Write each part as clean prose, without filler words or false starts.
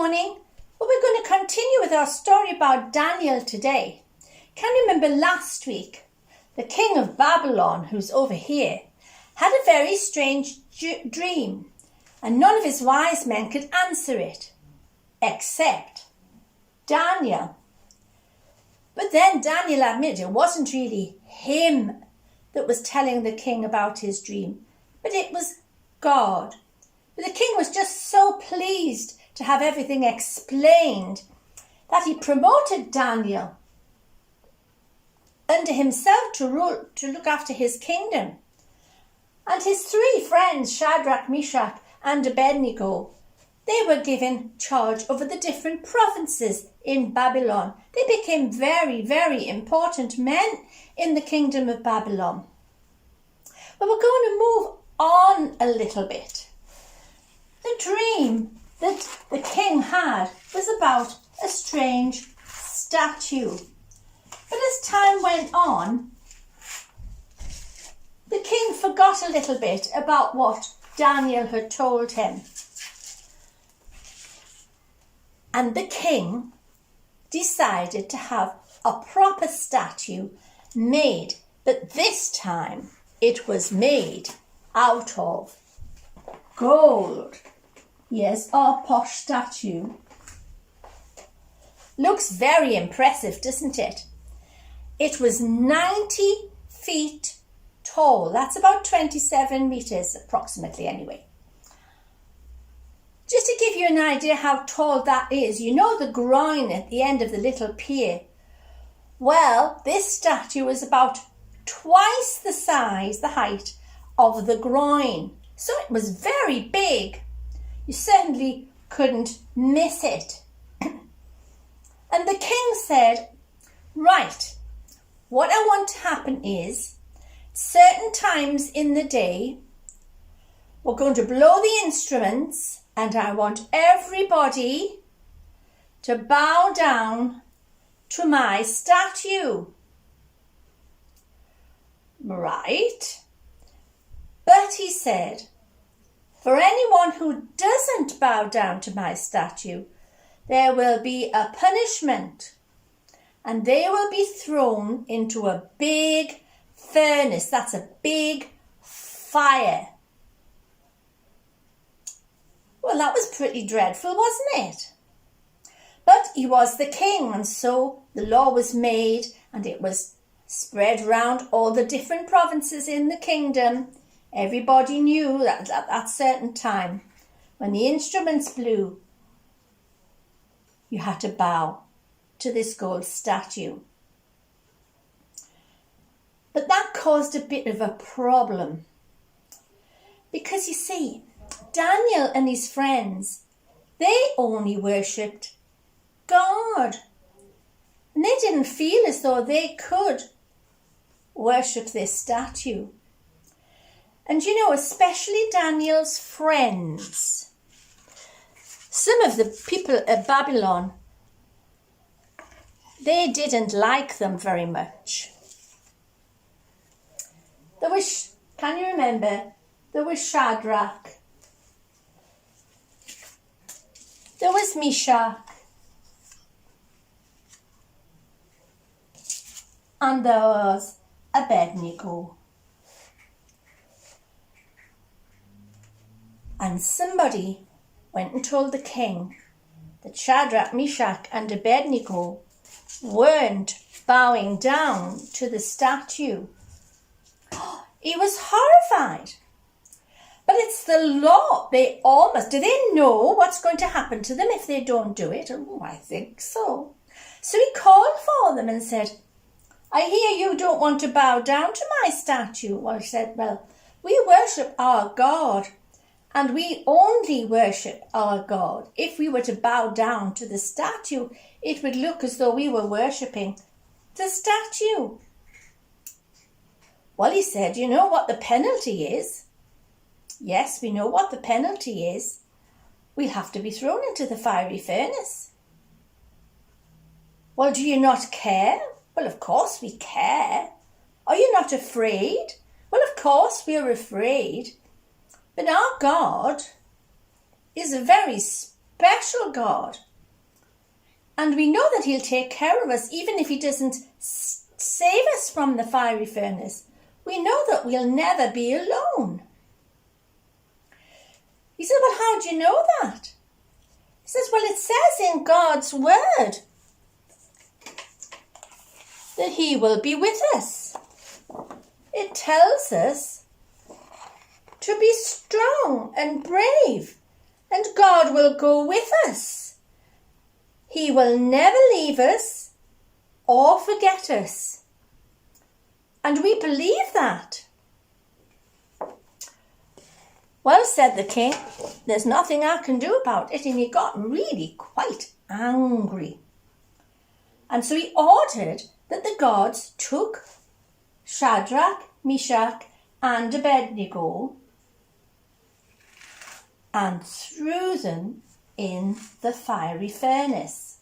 morning. Well, we're going to continue with our story about Daniel today. Can you remember last week? The king of Babylon, who's over here, had a very strange dream, and none of his wise men could answer it, except Daniel. But then Daniel admitted it wasn't really him that was telling the king about his dream, but it was God. But the king was just so pleased to have everything explained that he promoted Daniel under himself to look after his kingdom. And his three friends, Shadrach, Meshach and Abednego, they were given charge over the different provinces in Babylon. They became very, very important men in the kingdom of Babylon. But we're going to move on a little bit. The dream that the king had was about a strange statue. But as time went on, the king forgot a little bit about what Daniel had told him. And the king decided to have a proper statue made, but this time it was made out of gold. Yes, our posh statue. Looks very impressive, doesn't it? It was 90 feet tall. That's about 27 metres approximately anyway. Just to give you an idea how tall that is, you know the groin at the end of the little pier? Well, this statue is about twice the size, the height of the groin. So it was very big. You certainly couldn't miss it. And the king said, right, what I want to happen is, certain times in the day, we're going to blow the instruments and I want everybody to bow down to my statue. Right? But he said, for anyone who doesn't bow down to my statue, there will be a punishment, and they will be thrown into a big furnace. That's a big fire. Well, that was pretty dreadful, wasn't it? But he was the king, and so the law was made, and it was spread around all the different provinces in the kingdom. Everybody knew that at that certain time, when the instruments blew, you had to bow to this gold statue. But that caused a bit of a problem. Because you see, Daniel and his friends, they only worshipped God. And they didn't feel as though they could worship this statue. And you know, especially Daniel's friends, some of the people at Babylon, they didn't like them very much. Can you remember, there was Shadrach, there was Meshach, and there was Abednego. And somebody went and told the king that Shadrach, Meshach and Abednego weren't bowing down to the statue. He was horrified. But it's the law. Do they know what's going to happen to them if they don't do it? Oh, I think so. So he called for them and said, I hear you don't want to bow down to my statue. Well, he said, well, we worship our God. And we only worship our God. If we were to bow down to the statue, it would look as though we were worshipping the statue. Well, he said, you know what the penalty is? Yes, we know what the penalty is. We'll have to be thrown into the fiery furnace. Well, do you not care? Well, of course we care. Are you not afraid? Well, of course we're afraid. But our God is a very special God. And we know that he'll take care of us even if he doesn't save us from the fiery furnace. We know that we'll never be alone. He said, well, how do you know that? He says, well, it says in God's word that he will be with us. It tells us to be strong and brave, and God will go with us. He will never leave us or forget us. And we believe that. Well, said the king, there's nothing I can do about it. And he got really quite angry. And so he ordered that the gods took Shadrach, Meshach, and Abednego and threw them in the fiery furnace.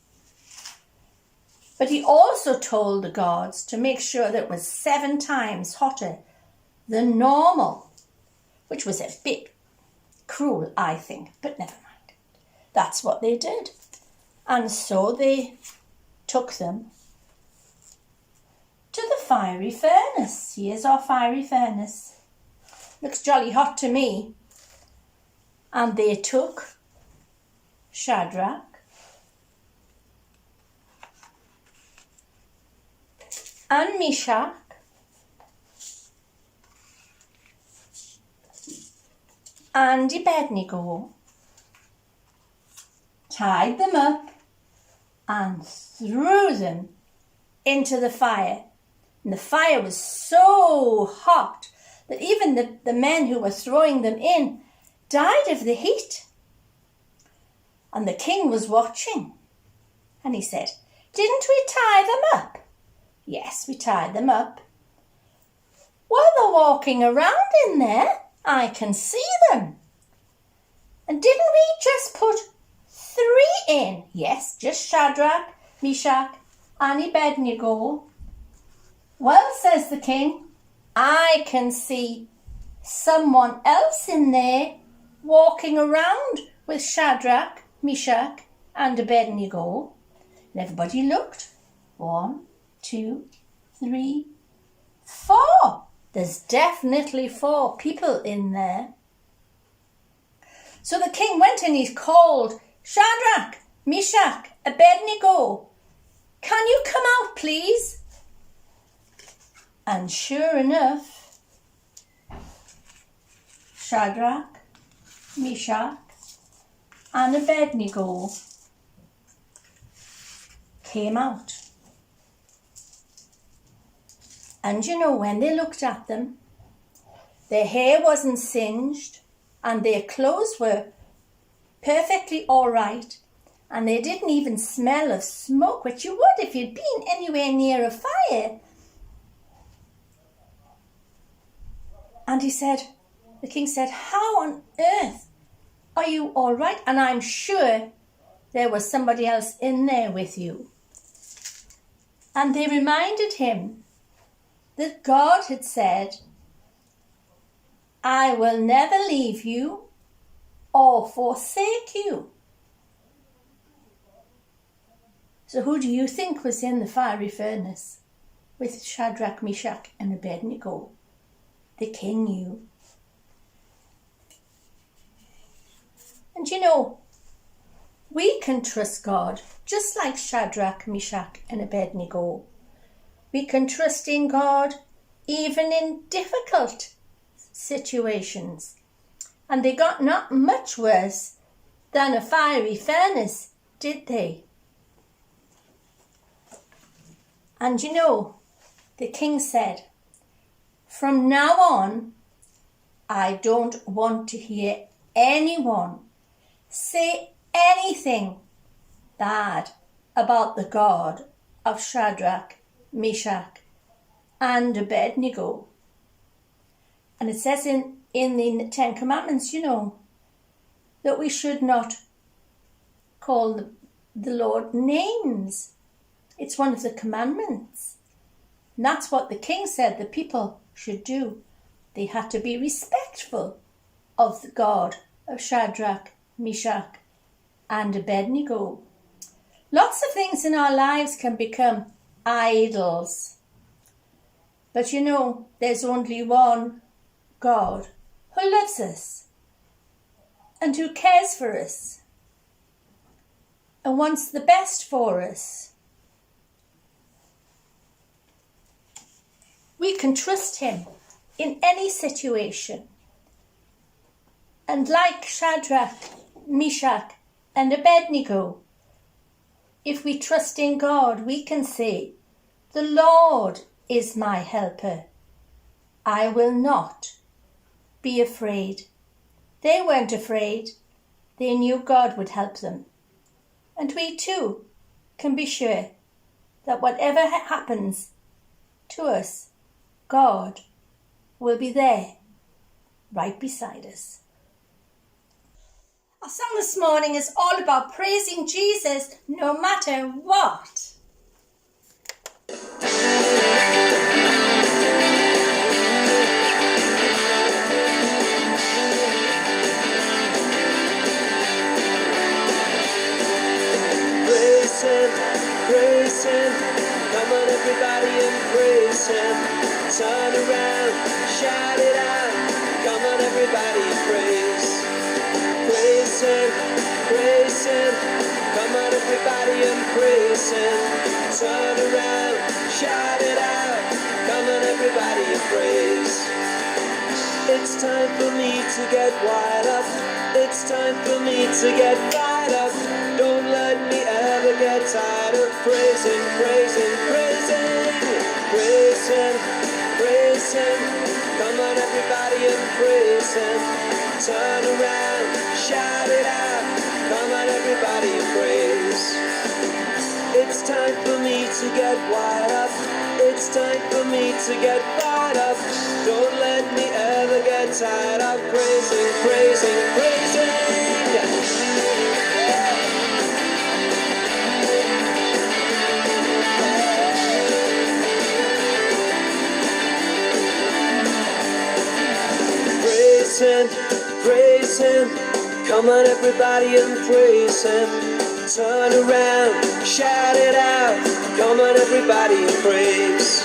But he also told the gods to make sure that it was 7 times hotter than normal, which was a bit cruel, I think, but never mind. That's what they did. And so they took them to the fiery furnace. Here's our fiery furnace. Looks jolly hot to me. And they took Shadrach, and Meshach, and Abednego, tied them up and threw them into the fire. And the fire was so hot that even the men who were throwing them in died of the heat. And the king was watching. And he said, didn't we tie them up? Yes, we tied them up. Well, they're walking around in there. I can see them. And didn't we just put 3 in? Yes, just Shadrach, Meshach, and Abednego. Well, says the king, I can see someone else in there walking around with Shadrach, Meshach, and Abednego. And everybody looked. 1, 2, 3, 4. There's definitely 4 people in there. So the king went and he called, Shadrach, Meshach, Abednego, can you come out, please? And sure enough, Shadrach, Meshach, and Abednego came out. And you know, when they looked at them, their hair wasn't singed and their clothes were perfectly all right, and they didn't even smell of smoke, which you would if you'd been anywhere near a fire. And the king said, how on earth are you all right? And I'm sure there was somebody else in there with you. And they reminded him that God had said, I will never leave you or forsake you. So who do you think was in the fiery furnace with Shadrach, Meshach, and Abednego? The king knew. And you know, we can trust God just like Shadrach, Meshach, and Abednego. We can trust in God even in difficult situations. And they got not much worse than a fiery furnace, did they? And you know, the king said, from now on, I don't want to hear anyone say anything bad about the God of Shadrach, Meshach, and Abednego. And it says in the 10 Commandments, you know, that we should not call the Lord names. It's one of the commandments. And that's what the king said the people should do. They had to be respectful of the God of Shadrach, Meshach, and Abednego. Lots of things in our lives can become idols. But you know, there's only one God who loves us and who cares for us and wants the best for us. We can trust him in any situation. And like Shadrach, Meshach, and Abednego, if we trust in God, we can say, "The Lord is my helper. I will not be afraid." They weren't afraid. They knew God would help them. And we too can be sure that whatever happens to us, God will be there, right beside us. Our song this morning is all about praising Jesus no matter what. Praise him, come on everybody and praise him. Turn around, shout it out, come on everybody and praise. Praise him, come on everybody and praise him. Turn around, shout it out, come on everybody and praise. It's time for me to get wired up, it's time for me to get fired up. Don't let me ever get tired of praising, praising, praising. Praise him, praise him, come on everybody and praise him. Turn around, shout it out, come on everybody and praise. It's time for me to get wired up, it's time for me to get fired up. Don't let me ever get tired of praising, praising, praising. Praise him, come on everybody and praise him. Turn around, shout it out, come on everybody and praise.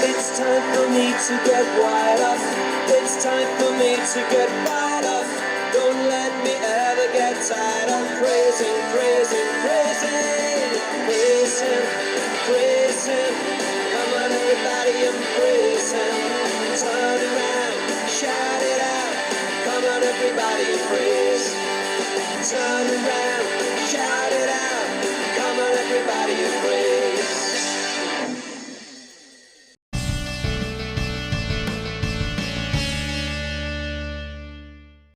It's time for me to get wired up, it's time for me to get fired up. Don't let me ever get tired of praising, praising, praising. Praise him,